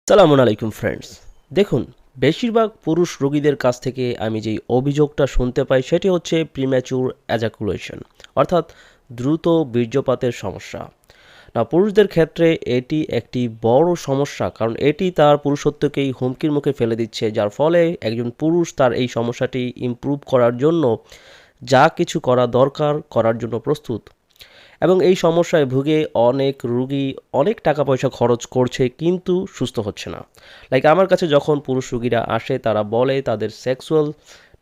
সালামুন আলাইকুম ফ্রেন্ডস। দেখুন, বেশিরভাগ পুরুষ রোগীদের কাছ থেকে আমি যেই অভিযোগটা শুনতে পাই সেটি হচ্ছে প্রিম্যাচুর অ্যাজাকুলেশন, অর্থাৎ দ্রুত বীর্যপাতের সমস্যা। না, পুরুষদের ক্ষেত্রে এটি একটি বড় সমস্যা, কারণ এটি তার পুরুষত্বকেই হুমকির মুখে ফেলে দিচ্ছে, যার ফলে একজন পুরুষ তার এই সমস্যাটি ইমপ্রুভ করার জন্য যা কিছু করা দরকার করার জন্য প্রস্তুত। এবং এই সমস্যায় ভুগে অনেক রুগী অনেক টাকা পয়সা খরচ করছে কিন্তু সুস্থ হচ্ছে না। লাইক আমার কাছে যখন পুরুষ রুগীরা আসে তারা বলে তাদের সেক্সুয়াল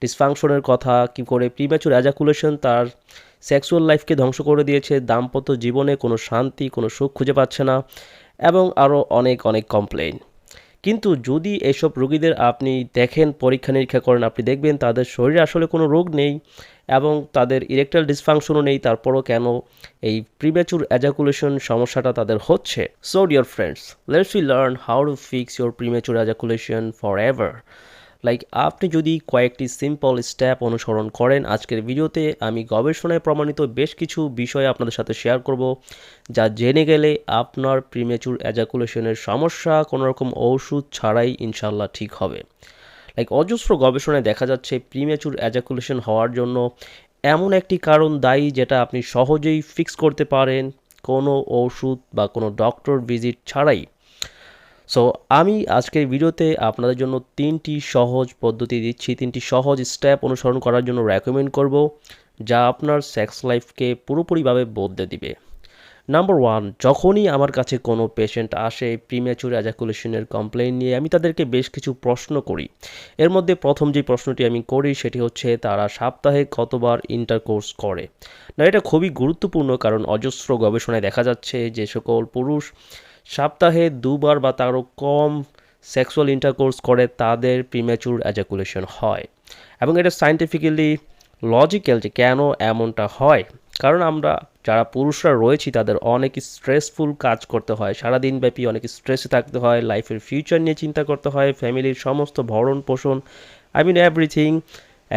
ডিসফাংশনের কথা, কী করে প্রিম্যাচুর অ্যাজাকুলেশন তার সেক্সুয়াল লাইফকে ধ্বংস করে দিয়েছে, দাম্পত্য জীবনে কোনো শান্তি কোনো সুখ খুঁজে পাচ্ছে না, এবং আরও অনেক অনেক কমপ্লেইন। কিন্তু যদি এসব রোগীদের আপনি দেখেন, পরীক্ষা নিরীক্ষা করেন, আপনি দেখবেন তাদের শরীরে আসলে কোনো রোগ নেই এবং তাদের ইরেকটাইল ডিসফাংশনও নেই, তারপরও কেন এই প্রিম্যাচুর অ্যাজাকুলেশন সমস্যাটা তাদের হচ্ছে। So dear friends, let's we learn how to fix your premature ejaculation forever like. লাইক আপনি যদি কয়েকটি সিম্পল স্টেপ অনুসরণ করেন, আজকের ভিডিওতে আমি গবেষণায় প্রমাণিত বেশ কিছু বিষয় আপনাদের সাথে শেয়ার করব, যা জেনে গেলে আপনার প্রিম্যাচুর অ্যাজাকুলেশনের সমস্যা কোনো রকম ওষুধ ছাড়াই ইনশাল্লাহ ঠিক হবে। লাইক অজস্র গবেষণায় দেখা যাচ্ছে প্রিম্যাচুর অ্যাজাকুলেশন হওয়ার জন্য এমন একটি কারণ দায়ী যেটা আপনি সহজেই ফিক্স করতে পারেন কোনো ওষুধ বা কোনো ডক্টর ভিজিট ছাড়াই। সো আমি আজকের ভিডিওতে আপনাদের জন্য তিনটি সহজ পদ্ধতি দিচ্ছি, তিনটি সহজ স্টেপ অনুসরণ করার জন্য রেকমেন্ড করব, যা আপনার সেক্স লাইফকে পুরোপুরিভাবে বদলে দিবে। নাম্বার ওয়ান, যখনই আমার কাছে কোনো পেশেন্ট আসে প্রিম্যাচুর অ্যাজাকুলেশনের কমপ্লেইন নিয়ে, আমি তাদেরকে বেশ কিছু প্রশ্ন করি। এর মধ্যে প্রথম যে প্রশ্নটি আমি করি সেটি হচ্ছে তারা সপ্তাহে কতবার ইন্টারকোর্স করে। না, এটা খুবই গুরুত্বপূর্ণ, কারণ অজস্র গবেষণায় দেখা যাচ্ছে যে সকল পুরুষ সপ্তাহে দুবার বা তারও কম সেক্সুয়াল ইন্টারকোর্স করে তাদের প্রিম্যাচুর অ্যাজাকুলেশন হয়। এবং এটা সায়েন্টিফিক্যালি লজিক্যাল যে কেন এমনটা হয়। কারণ আমরা যারা পুরুষরা রয়েছি তাদের অনেক স্ট্রেসফুল কাজ করতে হয়, সারাদিনব্যাপী অনেক স্ট্রেসে থাকতে হয়, লাইফের ফিউচার নিয়ে চিন্তা করতে হয়, ফ্যামিলির সমস্ত ভরণ পোষণ, এভরিথিং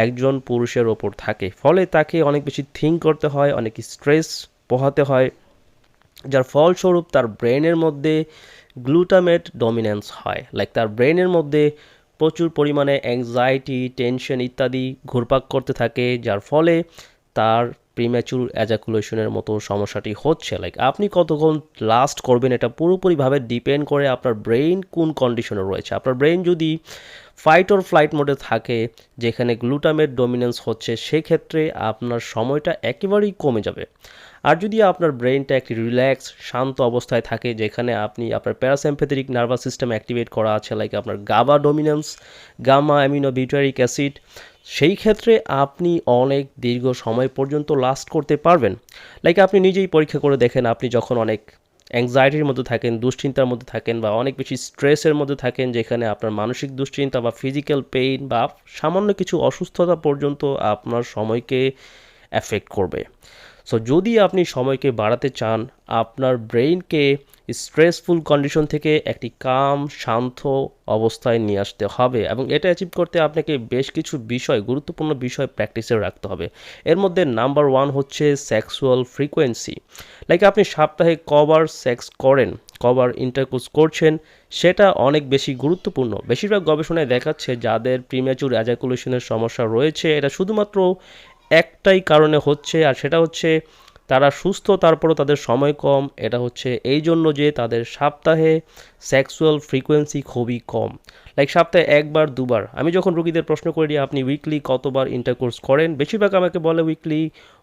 একজন পুরুষের ওপর থাকে, ফলে তাকে অনেক বেশি থিঙ্ক করতে হয়, অনেক স্ট্রেস পোহাতে হয়, যার ফলস্বরূপ তার ব্রেনের মধ্যে গ্লুটামেট ডমিনেন্স হয়। লাইক তার ব্রেনের মধ্যে প্রচুর পরিমাণে অ্যাংজাইটি, টেনশন ইত্যাদি ঘুরপাক করতে থাকে, যার ফলে তার প্রিম্যাচুর অ্যাজাকুলেশনের মতো সমস্যাটি হচ্ছে। লাইক আপনি কতক্ষণ লাস্ট করবেন এটা পুরোপুরিভাবে ডিপেন্ড করে আপনার ব্রেইন কোন কন্ডিশনে রয়েছে। আপনার ব্রেইন যদি ফাইট অর ফ্লাইট মোডে থাকে, যেখানে গ্লুটামেট ডমিনেন্স হচ্ছে, সেক্ষেত্রে আপনার সময়টা একেবারেই কমে যাবে। আর যদি আপনার ব্রেইনটা একটি রিল্যাক্স শান্ত অবস্থায় থাকে, যেখানে আপনি আপনার প্যারাসিম্প্যাথেটিক নার্ভাস সিস্টেম অ্যাক্টিভেট করা আছে, লাইক আপনার GABA dominance, gamma amino butyric acid, সেই ক্ষেত্রে আপনি অনেক দীর্ঘ সময় পর্যন্ত লাস্ট করতে পারবেন। লাইক আপনি নিজেই পরীক্ষা করে দেখেন, আপনি যখন অনেক অ্যাংজাইটির মধ্যে থাকেন, দুশ্চিন্তার মধ্যে থাকেন, বা অনেক বেশি স্ট্রেসের মধ্যে থাকেন, যেখানে আপনার মানসিক দুশ্চিন্তা বা ফিজিক্যাল পেইন বা সামান্য কিছু অসুস্থতা পর্যন্ত আপনার সময়কে অ্যাফেক্ট করবে। সো যদি আপনি সময়কে বাড়াতে চান, আপনার ব্রেইনকে স্ট্রেসফুল কন্ডিশন থেকে একটি কাম শান্ত অবস্থায় নিয়ে আসতে হবে, এবং এটা অ্যাচিভ করতে আপনাকে বেশ কিছু গুরুত্বপূর্ণ বিষয় প্র্যাকটিসে রাখতে হবে। এর মধ্যে নাম্বার ওয়ান হচ্ছে সেক্সুয়াল ফ্রিকোয়েন্সি। লাইক আপনি সপ্তাহে কবার সেক্স করেন, কবার ইন্টারকোর্স করছেন, সেটা অনেক বেশি গুরুত্বপূর্ণ। বেশিরভাগ গবেষণায় দেখাচ্ছে যাদের প্রিম্যাচুর অ্যাজাকুলেশনের সমস্যা রয়েছে, এটা শুধুমাত্র একটাই কারণে হচ্ছে, আর সেটা হচ্ছে তারা সুস্থ তারপরও তাদের সময় কম। এটা হচ্ছে এই জন্য যে তাদের সপ্তাহে সেক্সুয়াল ফ্রিকোয়েন্সি খুবই কম। লাইক সপ্তাহে একবার দুবার। আমি যখন রোগীদের প্রশ্ন করি আপনি উইকলি কতবার ইন্টারকোর্স করেন, বেশিরভাগ আমাকে বলে উইকলি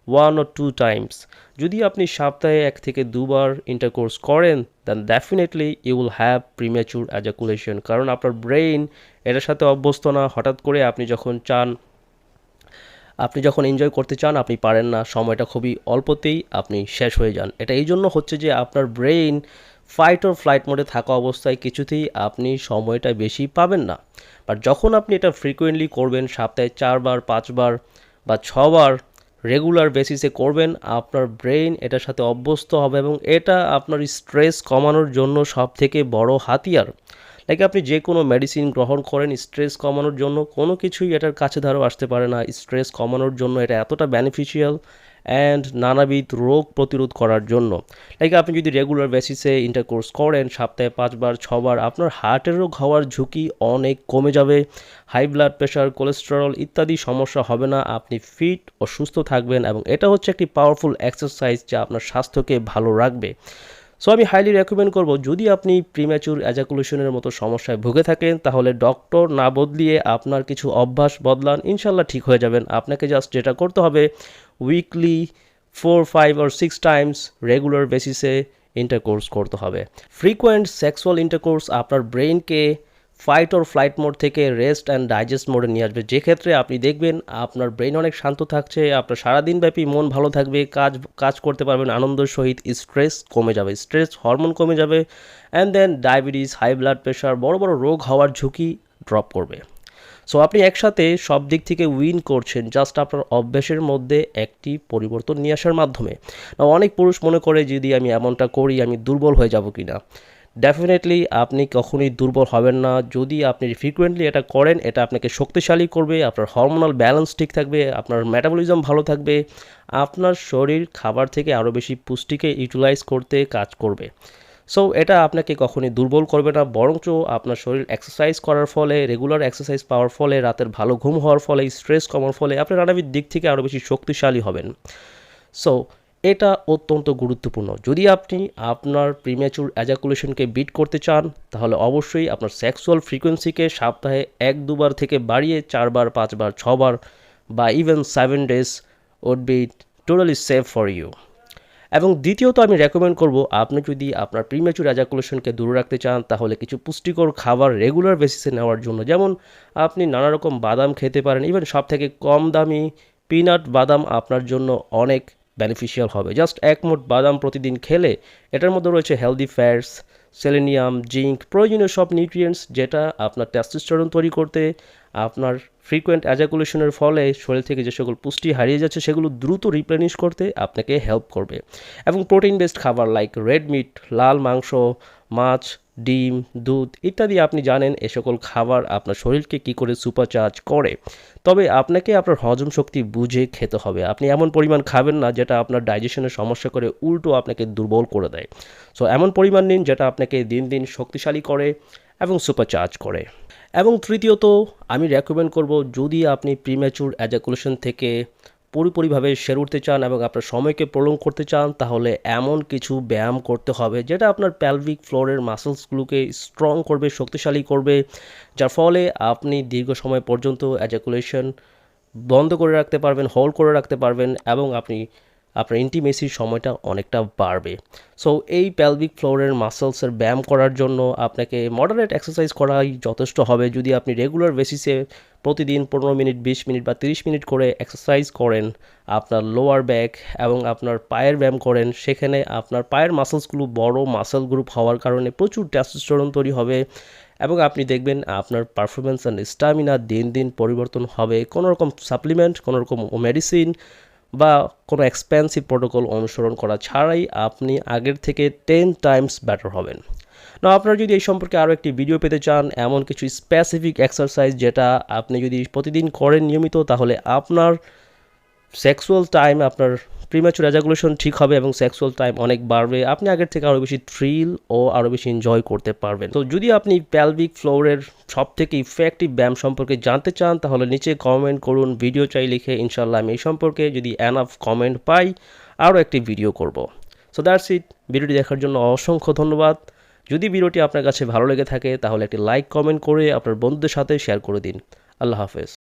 1 or 2 টাইমস। যদি আপনি সপ্তাহে 1 থেকে 2বার ইন্টারকোর্স করেন, then definitely you will have premature ejaculation, কারণ আপনার ব্রেইন এটার সাথে অভ্যস্ত না। হঠাৎ করে আপনি যখন এনজয় করতে চান আপনি পারেন না, সময়টা খুবই অল্পতেই আপনি শেষ হয়ে যান। এটা এই জন্য হচ্ছে যে আপনার ব্রেইন ফাইট অর ফ্লাইট মোডে থাকা অবস্থায় কিছুতেই আপনি সময়টা বেশি পাবেন না। বাট যখন আপনি এটা ফ্রিকুয়েন্টলি করবেন, সপ্তাহে 4বার 5বার বা 6বার রেগুলার বেসিসে করবেন, আপনার ব্রেইন এটার সাথে অভ্যস্ত হবে, এবং এটা আপনার স্ট্রেস কমানোর জন্য সবথেকে বড় হাতিয়ার। লাইক আপনি যে কোনো মেডিসিন গ্রহণ করেন স্ট্রেস কমানোর জন্য, কোনো কিছুই এটার কাছে ধারেও আসতে পারে না। স্ট্রেস কমানোর জন্য এটা এতটা বেনিফিশিয়াল অ্যান্ড নানাবিধ রোগ প্রতিরোধ করার জন্য। লাইক আপনি যদি রেগুলার বেসিসে ইন্টারকোর্স করেন সপ্তাহে 5 বার 6 বার, আপনার হার্টের রোগ হওয়ার ঝুঁকি অনেক কমে যাবে। হাই ব্লাড প্রেশার, কোলেস্টেরল ইত্যাদি সমস্যা হবে না। আপনি ফিট ও সুস্থ থাকবেন এবং এটা হচ্ছে একটি পাওয়ারফুল এক্সারসাইজ যা আপনার স্বাস্থ্যকে ভালো রাখবে। সো আমি হাইলি রেকমেন্ড করব, যদি আপনি প্রিম্যাচুর অ্যাজাকুলেশনের মতো সমস্যায় ভুগে থাকেন তাহলে ডক্টর না বদলিয়ে আপনার কিছু অভ্যাস বদলান, ইনশাল্লাহ ঠিক হয়ে যাবেন। আপনাকে জাস্ট যেটা করতে হবে, উইকলি 4, 5 or 6 টাইমস রেগুলার বেসিসে ইন্টারকোর্স করতে হবে। ফ্রিকোয়েন্ট সেক্সুয়াল ইন্টারকোর্স আপনার ব্রেনকে ফাইট অর ফ্লাইট মোড থেকে রেস্ট অ্যান্ড ডাইজেস্ট মোডে নিয়ে আসবে, যে ক্ষেত্রে আপনি দেখবেন আপনার ব্রেন অনেক শান্ত থাকছে, আপনার সারাদিনব্যাপী মন ভালো থাকবে, কাজ করতে পারবেন আনন্দের সহিত, স্ট্রেস কমে যাবে, স্ট্রেস হরমোন কমে যাবে, and then diabetes, high blood pressure, বড় বড় রোগ হওয়ার ঝুঁকি ড্রপ করবে। সো আপনি একসাথে সব দিক থেকে উইন করছেন জাস্ট আপনার অভ্যাসের মধ্যে একটি পরিবর্তন নিয়ে আসার মাধ্যমে। অনেক পুরুষ মনে করে যদি আমি এমনটা করি আমি দুর্বল হয়ে যাব কি না। ডেফিনেটলি আপনি কখনোই দুর্বল হবেন না। যদি আপনি ফ্রিকুয়েন্টলি এটা করেন, এটা আপনাকে শক্তিশালী করবে, আপনার হরমোনাল ব্যালেন্স ঠিক থাকবে, আপনার মেটাবলিজম ভালো থাকবে, আপনার শরীর খাবার থেকে আরও বেশি পুষ্টিকে ইউটিলাইজ করতে কাজ করবে। সো এটা আপনাকে কখনোই দুর্বল করবে না, বরঞ্চ আপনার শরীর এক্সারসাইজ করার ফলে, রেগুলার এক্সারসাইজ পাওয়ার ফলে, রাতের ভালো ঘুম হওয়ার ফলে, স্ট্রেস কমার ফলে আপনি নানাবিধ দিক থেকে আরও বেশি শক্তিশালী হবেন। সো এটা অত্যন্ত গুরুত্বপূর্ণ। যদি আপনি আপনার প্রিম্যাচুর অ্যাজাকুলেশনকে বিট করতে চান তাহলে অবশ্যই আপনার সেক্সুয়াল ফ্রিকোয়েন্সিকে সপ্তাহে 1-2 বার থেকে বাড়িয়ে 4 বার 5 বার 6 বার বা even 7 days would be totally safe for you. এবং দ্বিতীয়ত আমি রেকমেন্ড করব, আপনি যদি আপনার প্রিম্যাচুর অ্যাজাকুলেশনকে দূরে রাখতে চান তাহলে কিছু পুষ্টিকর খাবার রেগুলার বেসিসে নেওয়ার জন্য, যেমন আপনি নানা রকম বাদাম খেতে পারেন, ইভেন সব থেকে কম দামি পিনাট বাদাম আপনার জন্য অনেক বেনিফিশিয়াল হবে। জাস্ট 1 মুঠ বাদাম প্রতিদিন খেলে এটার মধ্যে রয়েছে হেলদি ফ্যাটস, সেলেনিয়াম, জিঙ্ক, প্রয়োজনীয় সব নিউট্রিয়েন্টস যেটা আপনার টেস্টোস্টেরন তৈরি করতে, আপনার ফ্রিকোয়েন্ট অ্যাজাকুলেশনের ফলে শরীর থেকে যে সকল পুষ্টি হারিয়ে যাচ্ছে সেগুলো দ্রুত রিপ্লেনিশ করতে আপনাকে হেল্প করবে। এবং প্রোটিন বেসড খাবার লাইক রেড মিট, লাল মাংস, মাছ, ডিম, দুধ ইত্যাদি আপনি জানেন এ সকল খাবার আপনার শরীরকে কী করে সুপারচার্জ করে। তবে আপনাকে আপনার হজম শক্তি বুঝে খেতে হবে। আপনি এমন পরিমাণ খাবেন না যেটা আপনার ডাইজেশনের সমস্যা করে, উল্টো আপনাকে দুর্বল করে দেয়। সো এমন পরিমাণ নিন যেটা আপনাকে দিন দিন শক্তিশালী করে এবং সুপারচার্জ করে। এবং তৃতীয়ত আমি রেকমেন্ড করব, যদি আপনি প্রিম্যাচুর অ্যাজাকুলেশন থেকে পুরোপুরিভাবে সেরে উঠতে চান এবং আপনার সময়কে প্রলং করতে চান তাহলে এমন কিছু ব্যায়াম করতে হবে যেটা আপনার প্যালভিক ফ্লোরের মাসেলসগুলোকে স্ট্রং করবে, শক্তিশালী করবে, যার ফলে আপনি দীর্ঘ সময় পর্যন্ত অ্যাজাকুলেশন বন্ধ করে রাখতে পারবেন, হোল্ড করে রাখতে পারবেন এবং আপনি আপনার ইন্টিমেসির সময়টা অনেকটা বাড়বে। সো এই প্যালভিক ফ্লোরের মাসেলসের ব্যায়াম করার জন্য আপনাকে মডারেট এক্সারসাইজ করাই যথেষ্ট হবে। যদি আপনি রেগুলার বেসিসে প্রতিদিন 15 মিনিট, 20 মিনিট বা 30 মিনিট করে এক্সারসাইজ করেন, আপনার লোয়ার ব্যাক এবং আপনার পায়ের ব্যায়াম করেন, সেখানে আপনার পায়ের মাসেলসগুলো বড় মাসেল গ্রুপ হওয়ার কারণে প্রচুর টেস্টোস্টেরন তৈরি হবে এবং আপনি দেখবেন আপনার পারফরমেন্স অ্যান্ড স্ট্যামিনা দিন দিন পরিবর্তন হবে। কোনো রকম সাপ্লিমেন্ট, কোনো রকম মেডিসিন বা কোনো এক্সপেন্সিভ প্রোটোকল অনুসরণ করা ছাড়াই আপনি আগের থেকে 10 টাইমস বেটার হবেন। না, আপনারা যদি এই সম্পর্কে আরও একটি ভিডিও পেতে চান, এমন কিছু স্পেসিফিক এক্সারসাইজ যেটা আপনি যদি প্রতিদিন করেন নিয়মিত তাহলে আপনার সেক্সুয়াল টাইম, আপনার প্রিম্যাচুর অ্যাজাকুলেশন ঠিক হবে এবং সেক্সুয়াল টাইম অনেক বাড়বে, আপনি আগের থেকে আরও বেশি থ্রিল ও আরও বেশি এনজয় করতে পারবেন। তো যদি আপনি প্যালভিক ফ্লোরের সব থেকে ইফেক্টিভ ব্যায়াম সম্পর্কে জানতে চান তাহলে নিচে কমেন্ট করুন, ভিডিও চাই লিখে, ইনশাল্লাহ আমি এই সম্পর্কে যদি এনাফ কমেন্ট পাই আরও একটি ভিডিও করব। So that's it. ভিডিওটি দেখার জন্য অসংখ্য ধন্যবাদ। যদি ভিডিওটি আপনার কাছে ভালো লেগে থাকে তাহলে একটি লাইক, কমেন্ট করে আপনার বন্ধুদের সাথে শেয়ার করে দিন। আল্লাহ হাফেজ।